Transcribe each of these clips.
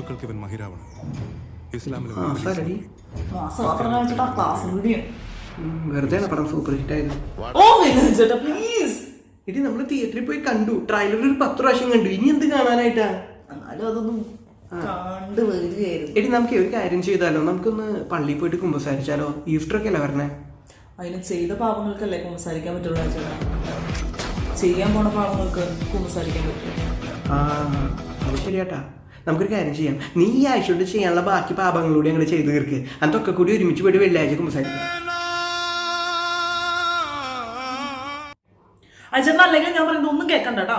ഹിന്ദുക്കൾക്ക് ഇവൻ മഹിരാവണം, ഇസ്ലാമിലെ വെറുതെ പടം സൂപ്പർ ഹിറ്റ് ആയിരുന്നു. ഇനി നമ്മള് തിയേറ്ററിൽ പോയി കണ്ടു, ട്രailer ഒരു 10 പ്രാവശ്യം കണ്ടു. ഇനി എന്ത് കാണാനായിട്ടാ? എടി നമുക്ക് ഒരു കാര്യം ചെയ്താലോ, നമുക്കൊന്ന് പള്ളിയിൽ പോയിട്ട് കുമ്പസാരിച്ചാലോ? ഈസ്റ്റർ ഒക്കെ അല്ലേ പറഞ്ഞേ? അതിന് ചെയ്ത പാപങ്ങൾക്കല്ലേ കുമ്പസാരിക്കാൻ പറ്റുള്ളൂ. ചെയ്യാൻ പോണ പാപങ്ങൾക്ക് കുമ്പസാരിക്കാൻ പറ്റും. അത് ശരിയാട്ടാ. നമുക്കൊരു കാര്യം ചെയ്യാം, നീ ഈ ആഴ്ചയോട് ചെയ്യാനുള്ള ബാക്കി പാപങ്ങളൂടെ ഞങ്ങൾ ചെയ്ത് തീർക്ക്. അതൊക്കെ കൂടി ഒരുമിച്ച് പോയിട്ട് വെള്ളിയാഴ്ച കുമ്പസാരിക്കാം. അയച്ചേട്ടാ, അല്ലെങ്കിൽ ഞാൻ പറയുന്നത് ഒന്നും കേൾക്കണ്ടോ?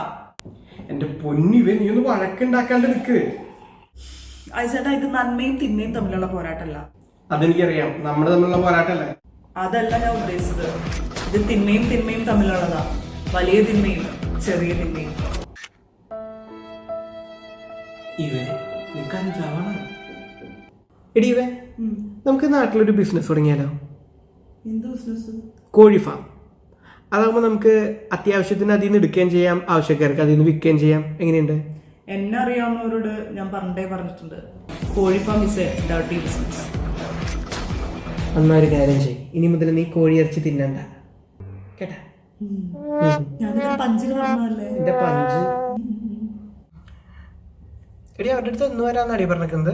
എന്റെ പൊന്നിവേ, നീ ഒന്ന് വഴക്കുണ്ടാക്കാണ്ട് നിക്ക്. അയച്ചേട്ടാ, ഇത് നന്മയും തിന്മയും തമ്മിലുള്ള പോരാട്ടമല്ല. അതെനിക്കറിയാം, നമ്മുടെ തമ്മിലുള്ള പോരാട്ടല്ലേ. അതല്ല ഞാൻ ഉദ്ദേശിച്ചത്. ഇത് തിന്മയും തിന്മയും തമ്മിലുള്ളതാ. വലിയ തിന്മയും ചെറിയ തിന്മയും. എടി ഇവേ, നമുക്ക് നാട്ടിലൊരു ബിസിനസ് തുടങ്ങിയാലോ? എന്ത് ബിസിനസ്? കോഴി ഫാം. അതാകുമ്പോൾ നമുക്ക് അത്യാവശ്യത്തിന് അതിൽ നിന്ന് എടുക്കുകയും ചെയ്യാം, ആവശ്യക്കാർക്ക് അതിൽ നിന്ന് വിൽക്കുകയും ചെയ്യാം. എങ്ങനെയുണ്ട്? എന്നെ അറിയാവുന്നവരോട് ഞാൻ പറഞ്ഞിട്ടുണ്ട്, കോഴി farm is A dirty business. അന്നൊരു കാര്യം ചെയ്യും, ഇനി മുതൽ നീ കോഴി ഇറച്ചി തിന്നണ്ട കേട്ടാ. പഞ്ച് പറഞ്ഞല്ലേ എന്റെ പഞ്ച്. എടി അവരുടെ അടുത്ത് എന്ന് വരാന്നാടി പറഞ്ഞിരിക്കുന്നത്?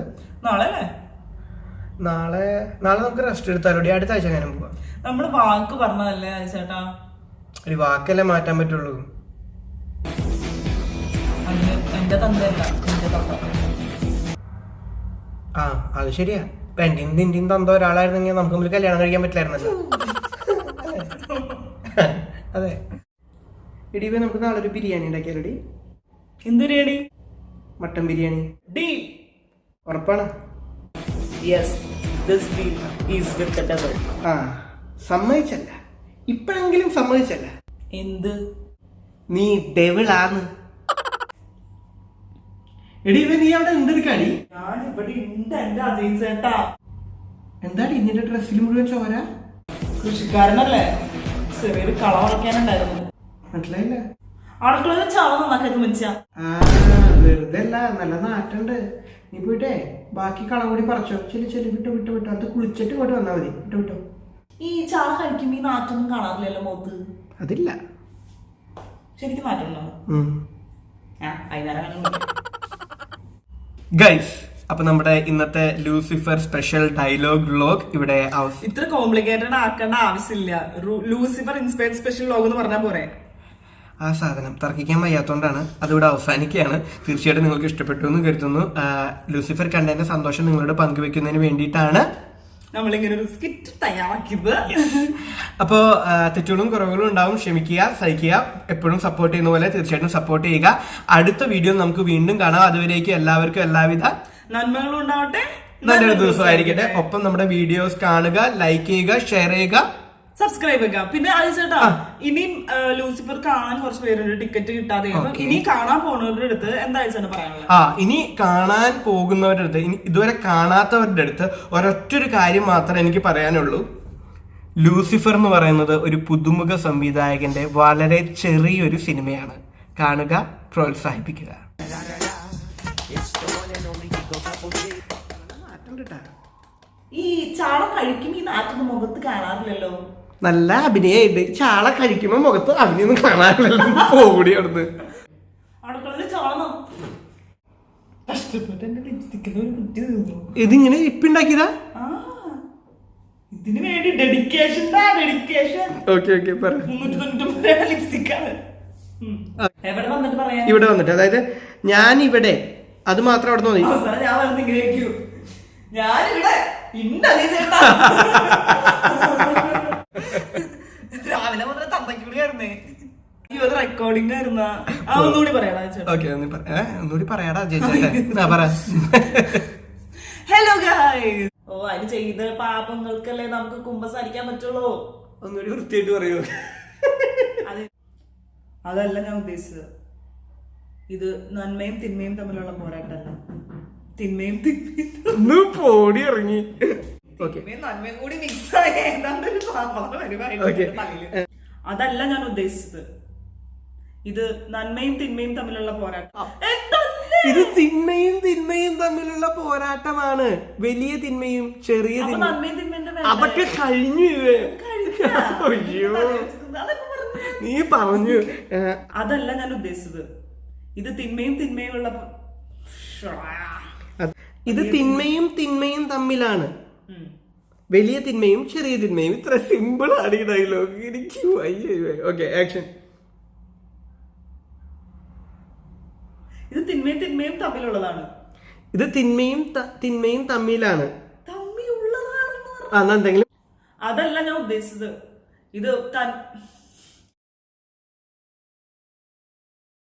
നാളെ നമുക്ക് റെസ്റ്റ് എടുത്താലോ? അടുത്ത ആഴ്ച ഞാനും പോവാം. നമ്മള് വാക്ക് പറഞ്ഞതല്ലേ ചേട്ടാ? ഒരു വാക്കല്ലേ മാറ്റാൻ പറ്റുള്ളൂ. എന്റെ തന്തല്ല, എന്റെ തന്ത. ആ അത് ശരിയാ. ഇന്ത്യൻ തന്തോ ഒരാളായിരുന്നെങ്കിൽ നമുക്ക് മുമ്പിൽ കല്യാണം കഴിക്കാൻ പറ്റില്ലായിരുന്നല്ലോ. അതെ. എടി നമുക്ക് നാളെ ഒരു ബിരിയാണി ഉണ്ടാക്കിയാലോടി? എന്ത് ബിരിയാണി? മട്ടൻ ബിരിയാണി. ഉറപ്പാണ്? സമ്മതിച്ചല്ല, ഇപ്പോഴെങ്കിലും സമ്മതിച്ചല്ല. എന്ത്? നീ ഡെവിളാണ്. എടി നീ അവിടെ എന്തെടുക്കാടി? എന്താടി ഇന്നിന്റെ ഡ്രസ്സിൽ മുഴുവൻ ചോര? കൃഷിക്കാരനല്ലേ, ചെറിയൊരു കള വളയ്ക്കാനുണ്ടായിരുന്നു. മനസ്സിലായില്ല? അടുക്കളയിൽ ചാവ നന്നാക്കി മനുഷ്യ. വെറുതെ അല്ല, നല്ല നാട്ടുണ്ട്. നീ പോയിട്ടേ ബാക്കി കള കൂടി പറിച്ചോ. ചെല്ലി വിട്ടോ. അത് കുളിച്ചിട്ട് ഇങ്ങോട്ട് വന്നാ മതി. വിട്ടോ. ഈ ചാള കഴിക്കുമ്പോ ഈ നാറ്റൊന്നും കാണാറില്ലല്ലോ മുഖത്ത്? അതില്ല. ശരിക്കും നാറ്റുണ്ടോ? ഗൈസ്, അപ്പൊ നമ്മുടെ ഇന്നത്തെ ലൂസിഫർ സ്പെഷ്യൽ ഡയലോഗ് വ്ലോഗ് ഇവിടെ ഇത്ര കോംപ്ലിക്കേറ്റഡ് ആക്കേണ്ട ആവശ്യമില്ല. ലൂസിഫർ ഇൻസ്പയർഡ് സ്പെഷ്യൽ വ്ലോഗ് എന്ന് പറഞ്ഞാൽ പോരെ? ആ സാധനം തർക്കിക്കാൻ വയ്യാത്തോണ്ടാണ് അതിവിടെ അവസാനിക്കുകയാണ്. തീർച്ചയായിട്ടും നിങ്ങൾക്ക് ഇഷ്ടപ്പെട്ടു എന്ന് കരുതുന്നു. ലൂസിഫർ കണ്ടതിന്റെ സന്തോഷം നിങ്ങളോട് പങ്കുവെക്കുന്നതിന് വേണ്ടിയിട്ടാണ് നമ്മളിങ്ങനെ ഒരു സ്കിറ്റ് തയ്യാറാക്കിയത്. അപ്പോൾ തെറ്റുകളും കുറവുകളും ഉണ്ടാവും, ക്ഷമിക്കുക, സഹിക്കുക. എപ്പോഴും സപ്പോർട്ട് ചെയ്യുന്ന പോലെ തീർച്ചയായിട്ടും സപ്പോർട്ട് ചെയ്യുക. അടുത്ത വീഡിയോ നമുക്ക് വീണ്ടും കാണാം. അതുവരേക്കും എല്ലാവർക്കും എല്ലാവിധ നന്മകളും ഉണ്ടാവട്ടെ. നല്ലൊരു ദിവസമായിരിക്കട്ടെ. ഒപ്പം നമ്മുടെ വീഡിയോസ് കാണുക, ലൈക്ക് ചെയ്യുക, ഷെയർ ചെയ്യുക, സബ്സ്ക്രൈബ് ചെയ്യുക. പിന്നെ ചേട്ടാ, ഇനിയും ലൂസിഫർ കാണാൻ കുറച്ച് പേരുടെ ടിക്കറ്റ് കിട്ടാതെ ഇനി കാണാൻ പോകുന്നവരുടെ അടുത്ത് എന്താ പറയാനുള്ളത്? ഇനി കാണാൻ പോകുന്നവരുടെ അടുത്ത്, ഇനി ഇതുവരെ കാണാത്തവരുടെ അടുത്ത് ഒരൊറ്റൊരു കാര്യം മാത്രമേ എനിക്ക് പറയാനുള്ളൂ. ലൂസിഫർ എന്ന് പറയുന്നത് ഒരു പുതുമുഖ സംവിധായകന്റെ വളരെ ചെറിയൊരു സിനിമയാണ്. കാണുക, പ്രോത്സാഹിപ്പിക്കുക. ഈ ചാള കഴിക്കുമ്പോ ഈ നാറ്റൊന്നും മുഖത്ത് കാണാറില്ലല്ലോ. നല്ല അഭിനയുണ്ട്. ചാള കഴിക്കുമ്പോ മുഖത്ത് അഭിനയൊന്നും കാണാറില്ലല്ലോ. പോടി അവിടുന്ന്. ഇതിങ്ങനെ ഇപ്പിണ്ടാക്കിയതാ? ഇതിന് വേണ്ടി ഡെഡിക്കേഷൻ. ഇവിടെ വന്നിട്ട്, അതായത് ഞാൻ ഇവിടെ, അത് മാത്രം അവിടെ തോന്നി. ഞാനിവിടെ രാവിലെ മുതൽ തന്തക്കൂടിയായിരുന്നേ. റെക്കോർഡിംഗ് ആയിരുന്ന ഒന്നുകൂടി പറയാടാ. ഒന്നുകൂടി പറയാടാ ചേച്ചാ. Hello guys. അതിന് ചെയ്ത പാപങ്ങൾക്കല്ലേ നമുക്ക് കുമ്പസാരിക്കാൻ പറ്റുള്ളൂ. ഒന്നുകൂടി വൃത്തിയായിട്ട് പറയൂ. അതല്ല ഞാൻ ഉദ്ദേശിച്ചത്. ഇത് നന്മയും തിന്മയും തമ്മിലുള്ള പോരാട്ടമല്ല. തിന്മയും പോടി ഇറങ്ങി. നന്മയും കൂടി മിക്സ് ആയ അതല്ല ഞാൻ ഉദ്ദേശിച്ചത്. ഇത് നന്മയും തിന്മയും തമ്മിലുള്ള പോരാട്ടം. ഇത് തിന്മയും തമ്മിലുള്ള പോരാട്ടമാണ്. വലിയ തിന്മയും ചെറിയ അപ്പൊ തിന്മ നന്മയും തിന്മേന്റെ മേലെ അതൊക്കെ കഴിഞ്ഞു ഇവേ. കഴിക്കുക. അയ്യോ അതൊക്കെ പറഞ്ഞു. നീ പറഞ്ഞു. അതല്ല ഞാൻ ഉദ്ദേശിച്ചത്. ഇത് തിന്മയും ഉള്ള ഇത് തിന്മയും തമ്മിലാണ്. വലിയ തിന്മയും ചെറിയ തിന്മയും. ഇത്ര സിമ്പിൾ ആണ് ഈ ഡയലോഗ്. എനിക്ക് ഓക്കെ ആക്ഷൻ. ഇത് തിന്മയും തമ്മിലുള്ളതാണ്. ഇത് തിന്മയും തമ്മിലാണ്. തമ്മിലുള്ളതാണെന്ന് എന്തെങ്കിലും അതല്ല ഞാൻ ഉദ്ദേശിച്ചത്. ഇത്